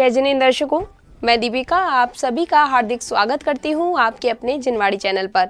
जय जिनेंद्र दर्शकों, मैं दीपिका आप सभी का हार्दिक स्वागत करती हूं आपके अपने जिनवाड़ी चैनल पर।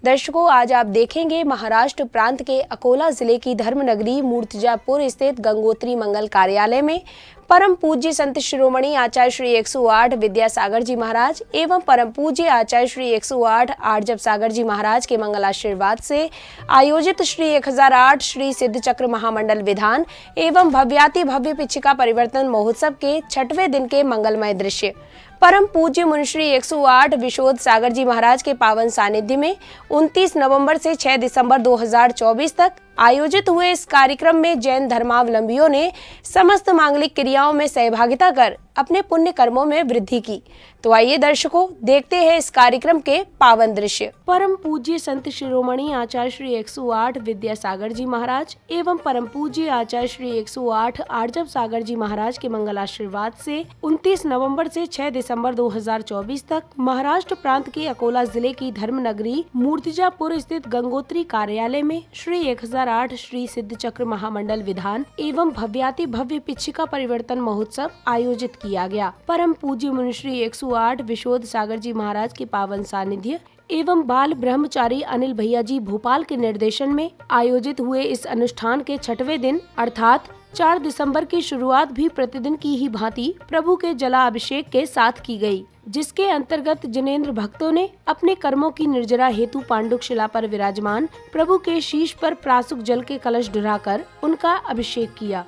दर्शकों, आज आप देखेंगे महाराष्ट्र प्रांत के अकोला जिले की धर्मनगरी मूर्तिजापुर स्थित गंगोत्री मंगल कार्यालय में परम पूज्य संत शिरोमणि आचार्य श्री 108 विद्यासागर जी महाराज एवं परम पूज्य आचार्य श्री 108 आर्जव सागर जी महाराज के मंगल आशीर्वाद से आयोजित श्री 1008 श्री सिद्ध चक्र महामंडल विधान एवं भव्याति भव्य पिछिका परिवर्तन महोत्सव के 6वें दिन के मंगलमय दृश्य परम पूज्य मुनिश्री 108 विशोद सागर जी महाराज के पावन सानिध्य में 29 नवंबर से 6 दिसंबर 2024 तक आयोजित हुए इस कार्यक्रम में जैन धर्मावलंबियों ने समस्त मांगलिक क्रियाओं में सहभागिता कर अपने पुण्य कर्मों में वृद्धि की। तो आइए दर्शकों, देखते हैं इस कार्यक्रम के पावन दृश्य। परम पूज्य संत शिरोमणि आचार्य श्री 108 विद्यासागर जी महाराज एवं परम पूज्य आचार्य श्री 108 आर्जव सागर जी महाराज के मंगल आशीर्वाद से 29 नवंबर से 6 दिसंबर 2024 तक महाराष्ट्र प्रांत के अकोला जिले की धर्मनगरी मूर्तिजापुर स्थित गंगोत्री कार्यालय में श्री 1008 श्री सिद्ध चक्र महामंडल विधान एवं भव्याति भव्य पिछिका परिवर्तन महोत्सव आयोजित किया गया। परम पूज्य मुनिश्री 108 विशोद सागर जी महाराज के पावन सानिध्य एवं बाल ब्रह्मचारी अनिल भैया जी भोपाल के निर्देशन में आयोजित हुए इस अनुष्ठान के 6वें दिन अर्थात 4 दिसंबर की शुरुआत भी प्रतिदिन की ही भांति प्रभु के जलाभिषेक के साथ की गई, जिसके अंतर्गत जिनेंद्र भक्तों ने अपने कर्मों की निर्जरा हेतु पांडुक शिला पर विराजमान प्रभु के शीश पर प्रासुक जल के कलश ढुराकर उनका अभिषेक किया।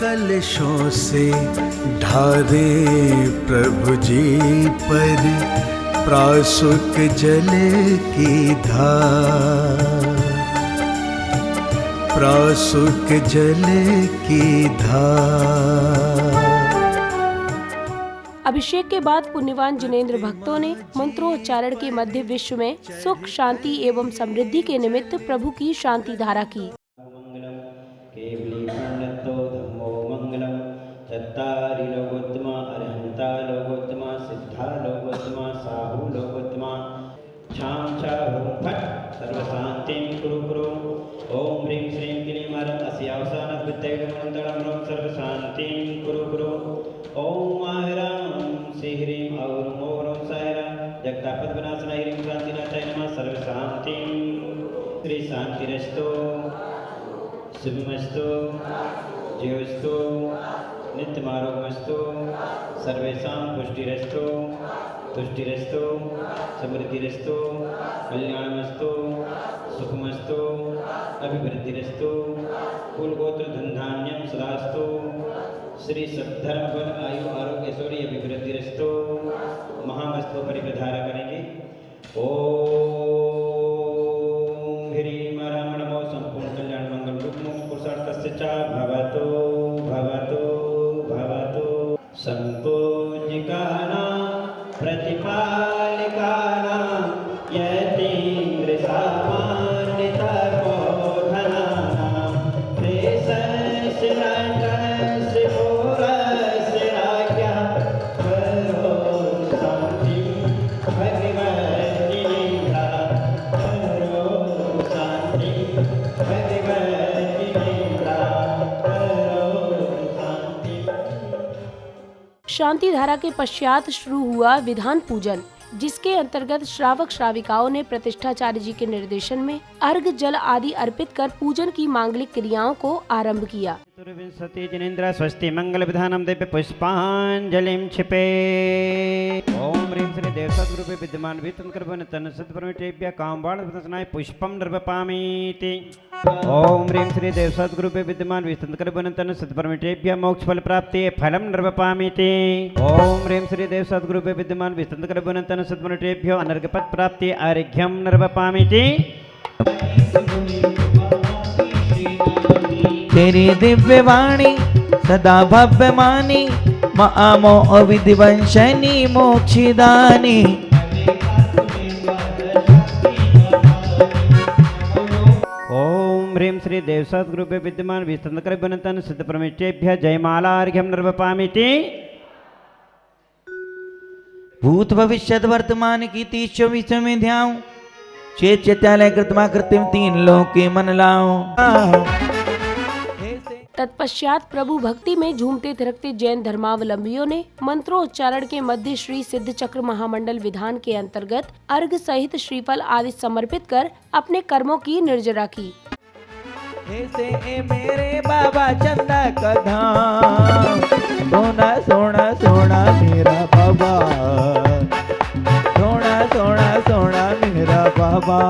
कलशों से ढारे प्रभु जी पर प्रासुक जल की धार, प्रासुक जल की धार। अभिषेक के बाद पुण्यवान जिनेंद्र भक्तों ने मंत्रोच्चारण के मध्य विश्व में सुख शांति एवं समृद्धि के निमित्त प्रभु की शांति धारा की। चत्तारि लोकोत्तमा अरहंता लोकोत्तमा सिद्धा लोकोत्तमा साहु लोकोत्तमा छाम छा हुम फट सर्वशांतिं कुरु कुरु ओम ह्रीं श्रीं क्लीं हरं अस्यावसानत् विद्यैकमनन्तरं ह्रौं सर्वशांतिं कुरु कुरु ओम आहरां श्रीह्रीं औं ओं सायरा जगतापद्विनाशनाय ह्रीं शान्तिनाथाय नमः सर्वशांतिं श्री शांतिरस्तु शुभमस्तु जयोस्तु नित्यमारोग्यमस्तु सर्वेषां पुष्टिरस्तु तुष्टिरस्तु समृद्धिरस्तु कल्याणमस्तु सुखमस्तु अभिवृद्धिरस्तु कुलगोत्र धनधान्यं सदास्तु श्री सद्धर्म बल आयु आरोग्य ऐश्वर्य अभिवृद्धिरस्तु महामस्तु परिप्रधारा करेंगे। ओम ह्रीं राम नमो संपूर्ण कल्याण मंगल रूप मोक्ष पुरुषार्थस्य च भवतु भवतु भवतु संपूज्यकानां प्रतिपालिकानां यतीन्द्र सामान्यतमोधनानां प्रेषस्य नटस्य पुरस्य राज्ञः करो शान्तिं भगवद्गीता करो शान्तिं भगवद्गीता करो शान्तिं। शांति धारा के पश्चात शुरू हुआ विधान पूजन, जिसके अंतर्गत श्रावक श्राविकाओं ने प्रतिष्ठाचार्य जी के निर्देशन में अर्घ जल आदि अर्पित कर पूजन की मांगलिक क्रियाओं को आरंभ किया। चतुर्विंशति जिनेन्द्र स्वस्ति मंगल विधानम दिव्य पुष्पांजलिं क्षिपे। ओम ह्रीं श्री देव सद्गुरुपे विद्यमान वितंत्रवन तन सत्परमेभ्यः कामबाण विदर्शनाय पुष्पं निर्वपामीति। ओम ह्रीं श्री देव सद्गुरुपे विद्यमान वितंत्रवन तन सत्परमेभ्यः मोक्ष फल प्राप्ति फलं निर्वपामीति। ओम ह्रीं श्री देव सद्गुरुपे विद्यमान वितंत्रवन तन सत्परमेभ्यः अनर्घपद प्राप्ति अर्घ्यं निर्वपामीति। तेरी दिव्य वाणी सदा भव्य मानी मामो अविधिवंशनी मोक्षदानी। ओम ह्रीं श्री देव सद्गुरुपे विद्यमान विस्तंकर बनतन सिद्ध परमेष्ठेभ्यः जयमालार्घ्यं निर्वपामीति। भूत भविष्यत वर्तमान की 30 में ध्याऊं चेत चैत्यालय कृतमा कृत्रिम 3 लोक के मन लाऊं। तत्पश्चात प्रभु भक्ति में झूमते थिरकते जैन धर्मावलंबियों ने मंत्रोच्चारण के मध्य श्री सिद्ध चक्र महामंडल विधान के अंतर्गत अर्घ सहित श्रीफल आदि समर्पित कर अपने कर्मों की निर्जरा की। ऐसे ए मेरे बाबा चंदा का धाम, सोना सोना सोना मेरा बाबा, सोना सोना सोना मेरा बाबा।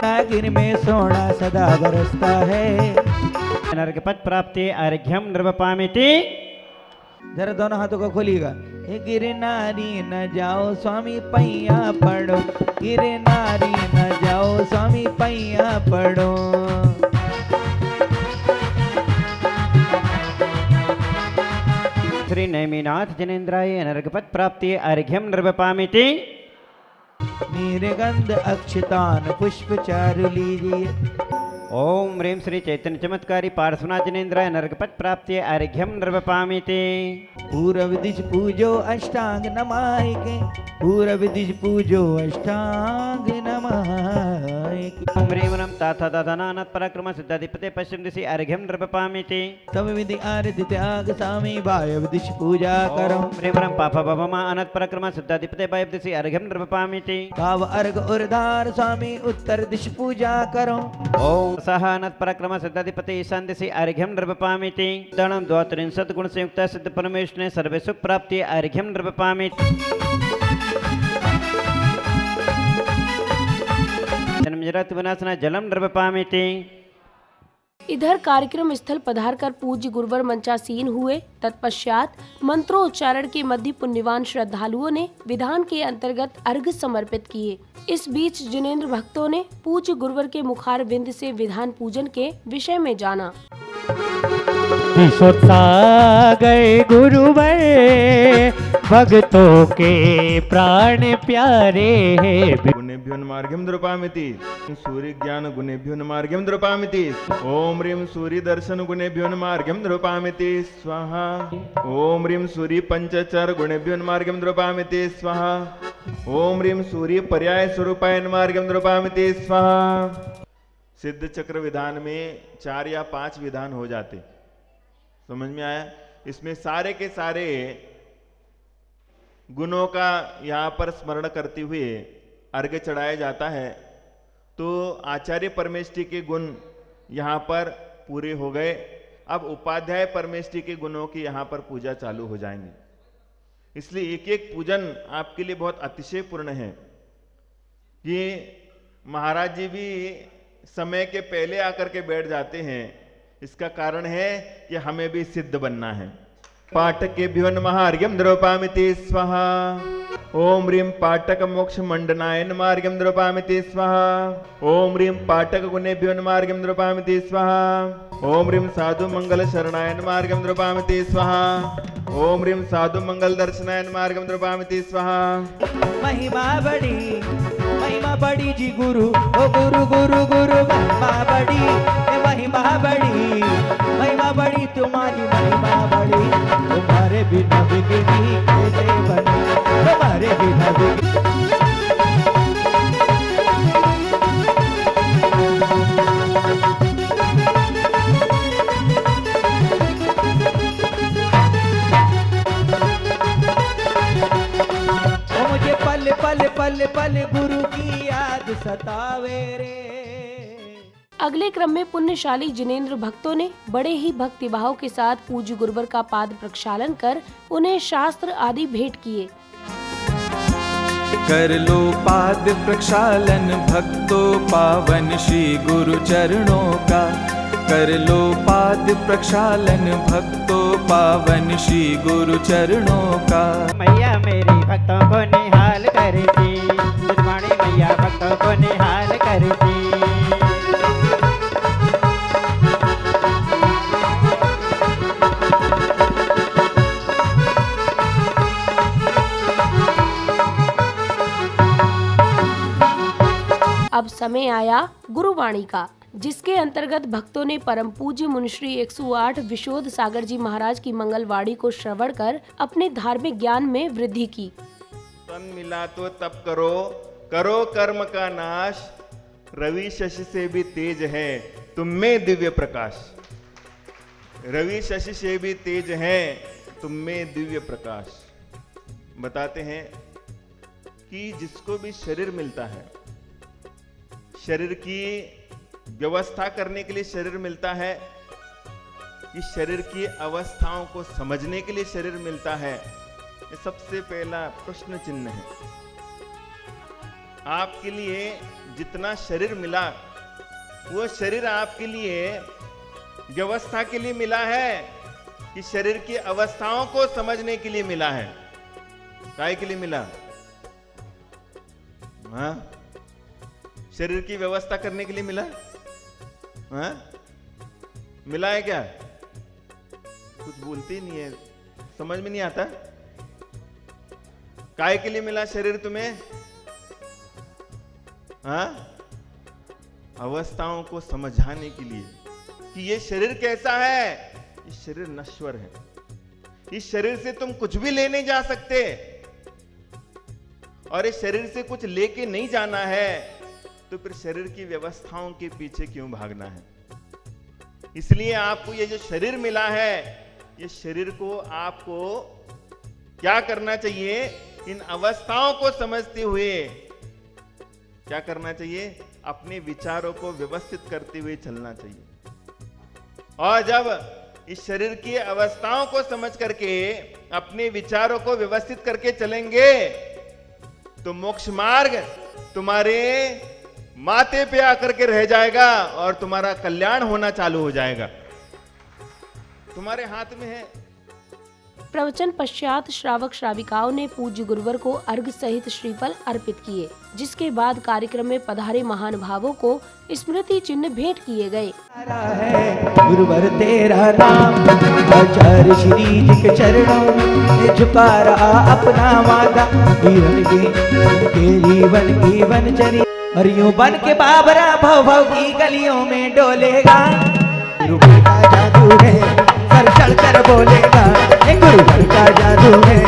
नागिन में सोना सदा बरसता है। नरकपत प्राप्ति अर्घ्यम नृपपामिति। जरा दोनों हाथों को खोलिएगा। गिरनारी न जाओ स्वामी पैया पड़ो, गिरनारी न जाओ स्वामी पैया पड़ो। श्री नैमिनाथ जनेन्द्राय नरकपत प्राप्ति अर्घ्यम नृपपामिति। नीरगंध अक्षतान पुष्प चारु लीजिए। ओम ह्रीं श्री चैतन्य चमत्कारी पार्श्वनाथ जनेन्द्राय नरकपत प्राप्ति अर्घ्यम नृपपामिति। पूरब दिश पूजो अष्टांग नमायिके, पूरब दिश पूजो अष्टांग नमायिके। ओम ह्रीं वरम ताथा दाधानानत पराक्रम सिद्धाधिपते पश्चिम दिशि अर्घ्यम नृपपामिति। तब विधि आरति त्याग सामी वायव दिश पूजा करो। ओम ह्रीं वरम पापा भवमा अनत पराक्रम सिद्धाधिपते वायव दिशि अर्घ्यम नृपपामिति। भाव अर्घ उर्धार स्वामी उत्तर दिश पूजा करो। ओम सह अनत पराक्रम सिद्धाधिपते ईशान दिशि अर्घ्यम नृपपामिति। दणम 32 गुण संयुक्त सिद्ध परमेश्वर ने सर्वे सुख प्राप्ति अर्घ्यम नृपपामिति। जन्म जरत विनाशना जलम नृपपामिति। इधर कार्यक्रम स्थल पधारकर पूज्य गुरुवर मंचासीन हुए। तत्पश्चात मंत्रोच्चारण के मध्य पुण्यवान श्रद्धालुओं ने विधान के अंतर्गत अर्घ समर्पित किए। इस बीच जिनेंद्र भक्तों ने पूज्य गुरुवर के मुखार बिंद से विधान पूजन के विषय में जाना। गए गुरुवर भक्तों के प्राण प्यारे हैं। गुणेभ्यो नमार्घ्यं द्रपामिति। सूर्य ज्ञान गुणेभ्यो नमार्घ्यं द्रपामिति। ओम ह्रीं सूर्य दर्शन गुणेभ्यो नमार्घ्यं द्रपामिति स्वाहा। ओम ह्रीं सूर्य पंचचर गुणेभ्यो नमार्घ्यं द्रपामिति स्वाहा। ओम ह्रीं सूर्य पर्याय स्वरूपाय नमार्घ्यं द्रपामिति स्वाहा। सिद्ध चक्र विधान में 4 या 5 विधान हो जाते, समझ में आया। इसमें सारे के सारे गुणों का यहाँ पर स्मरण करते हुए अर्घ्य चढ़ाया जाता है। तो आचार्य परमेष्ठी के गुण यहाँ पर पूरे हो गए। अब उपाध्याय परमेष्ठी के गुणों की यहाँ पर पूजा चालू हो जाएंगे। इसलिए एक एक पूजन आपके लिए बहुत अतिशयपूर्ण है। ये महाराज जी भी समय के पहले आकर के बैठ जाते हैं। इसका कारण है कि हमें भी सिद्ध बनना है। पाठकेभ्यो नमः अर्घ्यं द्रपामिति स्वाहा। ओम ह्रीं पाठक मोक्ष मंडनाय नमः अर्घ्यं द्रपामिति स्वाहा। ओम ह्रीं पाठक गुणेभ्यो नमः अर्घ्यं द्रपामिति स्वाहा। ओम ह्रीं साधु मंगल शरणाय नमः अर्घ्यं द्रपामिति स्वाहा। ओम ह्रीं साधु मंगल दर्शनाय नमः अर्घ्यं द्रपामिति स्वाहा। महिमा बड़ी जी गुरु, ओ गुरु गुरु गुरु महिमा बड़ी तुम्हारी महिमा बड़ी। तुम्हारे बिना बिगड़ी कैसे बनी, तुम्हारे बिना मुझे पल पल पल पल गुरु की याद सतावे रे। अगले क्रम में पुण्यशाली जिनेंद्र भक्तों ने बड़े ही भक्तिभाव के साथ पूज्य गुरुवर का पाद प्रक्षालन कर उन्हें शास्त्र आदि भेंट किए। कर लो पाद प्रक्षालन भक्तों पावन श्री गुरु चरणों का। कर लो पाद प्रक्षालन भक्तों पावन श्री गुरु चरणों का। मैया मेरी भक्तों को निहाल करती, दुर्वाणी मैया भक्तों को निहाल करती। अब समय आया गुरुवाणी का, जिसके अंतर्गत भक्तों ने परम पूज्य मुनिश्री 108 विशोध सागर जी महाराज की मंगलवाणी को श्रवण कर अपने धार्मिक ज्ञान में वृद्धि की। तन मिला तो तप करो, करो कर्म का नाश, रवि शशि से भी तेज है तुम में दिव्य प्रकाश। रवि शशि से भी तेज है तुम में दिव्य प्रकाश। बताते हैं कि जिसको भी शरीर मिलता है, शरीर की व्यवस्था करने के लिए शरीर मिलता है, कि शरीर की अवस्थाओं को समझने के लिए शरीर मिलता है, ये सबसे पहला प्रश्न चिन्ह है। आपके लिए जितना शरीर मिला, वो शरीर आपके लिए व्यवस्था के लिए मिला है कि शरीर की अवस्थाओं को समझने के लिए मिला है? काय के लिए मिला? हाँ, शरीर की व्यवस्था करने के लिए मिला? हाँ, मिला है क्या? कुछ बोलते ही नहीं है, समझ में नहीं आता। काय के लिए मिला शरीर तुम्हें? हाँ, अवस्थाओं को समझाने के लिए कि ये शरीर कैसा है। ये शरीर नश्वर है, इस शरीर से तुम कुछ भी ले नहीं जा सकते, और इस शरीर से कुछ लेके नहीं जाना है तो फिर शरीर की व्यवस्थाओं के पीछे क्यों भागना है? इसलिए आपको ये जो शरीर मिला है, ये शरीर को आपको क्या करना चाहिए? इन अवस्थाओं को समझते हुए क्या करना चाहिए? अपने विचारों को व्यवस्थित करते हुए चलना चाहिए। और जब इस शरीर की अवस्थाओं को समझ करके अपने विचारों को व्यवस्थित करके चलेंगे तो मोक्ष मार्ग तुम्हारे माथे पे आकर के रह जाएगा और तुम्हारा कल्याण होना चालू हो जाएगा। तुम्हारे हाथ में है। प्रवचन पश्चात श्रावक श्राविकाओं ने पूज्य गुरुवर को अर्घ सहित श्रीफल अर्पित किए, जिसके बाद कार्यक्रम में पधारे महानुभावों को स्मृति चिन्ह भेंट किए गए। गुरुवर तेरा नाम आचार्य श्री जी के चरणों में झुका रहा अपना वादा, जीवन की वनचरी और यूं बन के बाबरा भव भव की गलियों में डोलेगा। गुरुवर का जादू है, सर चढ़ कर बोलेगा। गुरुवर का जादू है,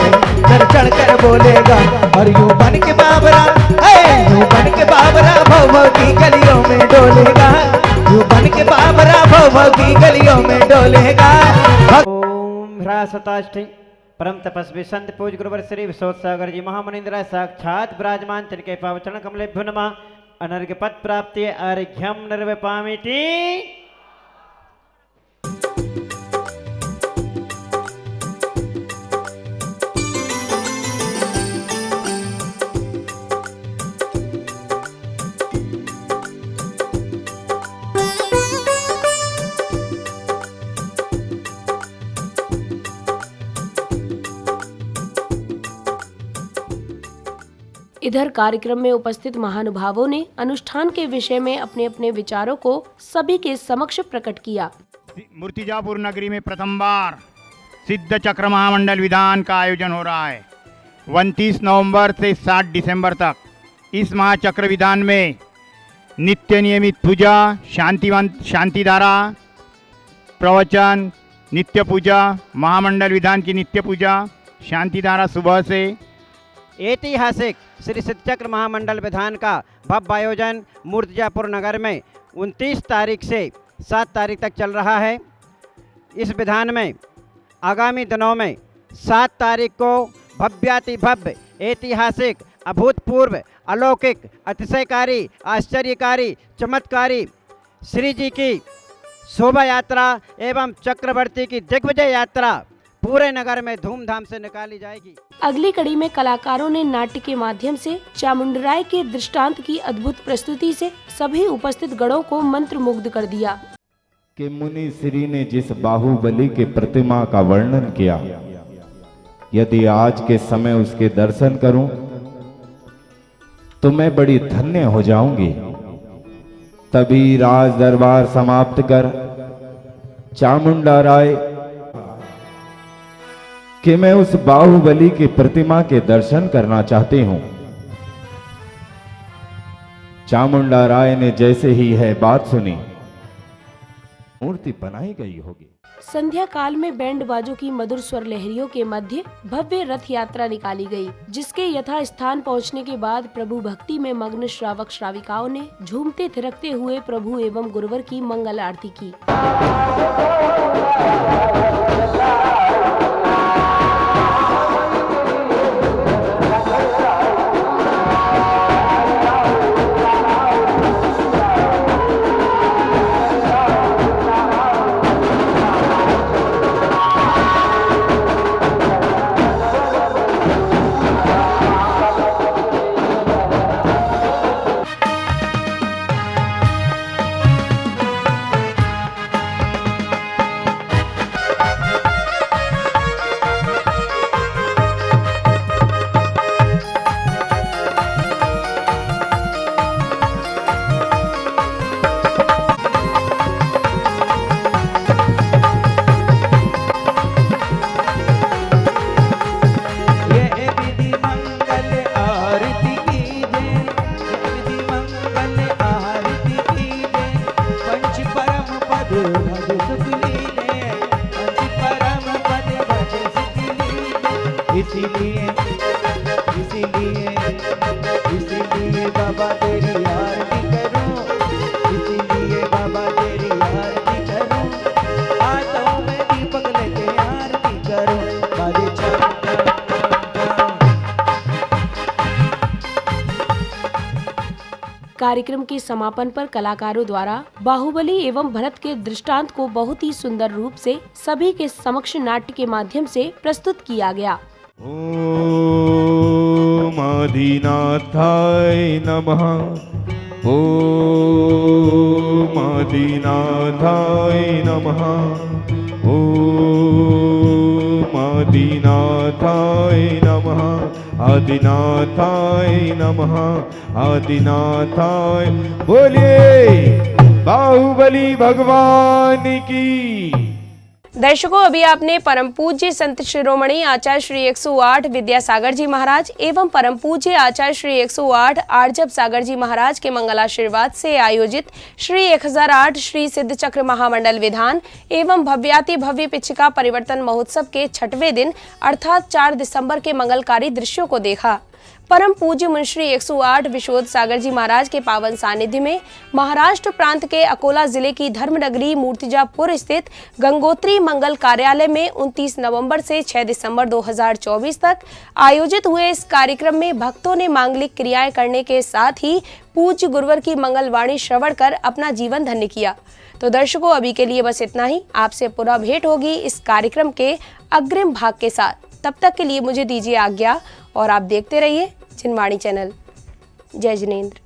सर चढ़ कर बोलेगा। और यूं बन के बाबरा, यूं बन के बाबरा भव भव की गलियों में डोलेगा। यूं बन के बाबरा भव भव की गलियों में डोलेगा। ओम ह्रासताष्टि परम तपस्वी संत पूज्य गुरुवर श्री विश्वोत्सागर जी महामनिंद्र साक्षात विराजमान तिनके पावचरण कमलेभ्यो नमः। अनर्घ्य पद प्राप्ति अर्घ्यम निर्विपामिति। इधर कार्यक्रम में उपस्थित महानुभावों ने अनुष्ठान के विषय में अपने अपने विचारों को सभी के समक्ष प्रकट किया। मूर्तिजापुर नगरी में प्रथम बार सिद्ध चक्र महामंडल विधान का आयोजन हो रहा है। 29 नवंबर से 7 दिसंबर तक इस महाचक्र विधान में नित्य नियमित पूजा, शांतिधारा, प्रवचन, नित्य पूजा, महामंडल विधान की नित्य पूजा, शांतिधारा सुबह से। ऐतिहासिक श्री सिद्धचक्र महामंडल विधान का भव्य आयोजन मूर्तिजापुर नगर में 29 तारीख से 7 तारीख तक चल रहा है। इस विधान में आगामी दिनों में 7 तारीख को भव्याति भव्य, ऐतिहासिक, अभूतपूर्व, अलौकिक, अतिशयकारी, आश्चर्यकारी, चमत्कारी श्री जी की शोभा यात्रा एवं चक्रवर्ती की दिग्विजय यात्रा पूरे नगर में धूमधाम से निकाली जाएगी। अगली कड़ी में कलाकारों ने नाट्य के माध्यम से चामुंडराय के दृष्टांत की अद्भुत प्रस्तुति से सभी उपस्थित गणों को मंत्रमुग्ध कर दिया। कि मुनि श्री ने जिस बाहुबली के प्रतिमा का वर्णन किया, यदि आज के समय उसके दर्शन करूं तो मैं बड़ी धन्य हो जाऊंगी। तभी राज दरबार समाप्त कर चामुंडा राय कि मैं उस बाहुबली की प्रतिमा के दर्शन करना चाहती हूं। चामुंडा राय ने जैसे ही है बात सुनी, मूर्ति बनाई गई होगी। संध्या काल में बैंड बाजों की मधुर स्वर लहरियों के मध्य भव्य रथ यात्रा निकाली गई, जिसके यथा स्थान पहुंचने के बाद प्रभु भक्ति में मग्न श्रावक श्राविकाओं ने झूमते थिरकते हुए प्रभु एवं गुरुवर की मंगल आरती की। इसीलिए बाबा तेरी आरती करूं, इसीलिए बाबा तेरी आरती करूं, हाथों में दीपक लेके आरती करूं, बाजे चम चम चम। कार्यक्रम के समापन पर कलाकारों द्वारा बाहुबली एवं भरत के दृष्टांत को बहुत ही सुंदर रूप से सभी के समक्ष नाट्य के माध्यम से प्रस्तुत किया गया। ओम आदिनाथाय नमः। ओम आदिनाथाय नमः। ओम आदिनाथाय नमः। आदिनाथाय नमः। आदिनाथाय। बोलिए बाहुबली भगवान की। दर्शकों, अभी आपने परम पूज्य संत शिरोमणि आचार्य श्री 108 विद्यासागर जी महाराज एवं परम पूज्य आचार्य श्री 108 आर्जब सागर जी महाराज के मंगलाशीर्वाद से आयोजित श्री 1008 श्री सिद्ध चक्र महामंडल विधान एवं भव्याति भव्य पिछिका परिवर्तन महोत्सव के 6वें दिन अर्थात 4 दिसंबर के मंगलकारी दृश्यों को देखा। परम पूज्य मुंशी 108 विशोद सागर जी महाराज के पावन सानिध्य में महाराष्ट्र प्रांत के अकोला जिले की धर्मनगरी मूर्तिजापुर स्थित गंगोत्री मंगल कार्यालय में 29 नवंबर से 6 दिसंबर 2024 तक आयोजित हुए इस कार्यक्रम में भक्तों ने मांगलिक क्रियाएं करने के साथ ही पूज्य गुरुवर की मंगलवाणी श्रवण कर अपना जीवन धन्य किया। तो दर्शकों, अभी के लिए बस इतना ही। आपसे पुनः भेंट होगी इस कार्यक्रम के अग्रिम भाग के साथ। तब तक के लिए मुझे दीजिए आज्ञा और आप देखते रहिए जिनवाणी चैनल। जय जिनेंद्र।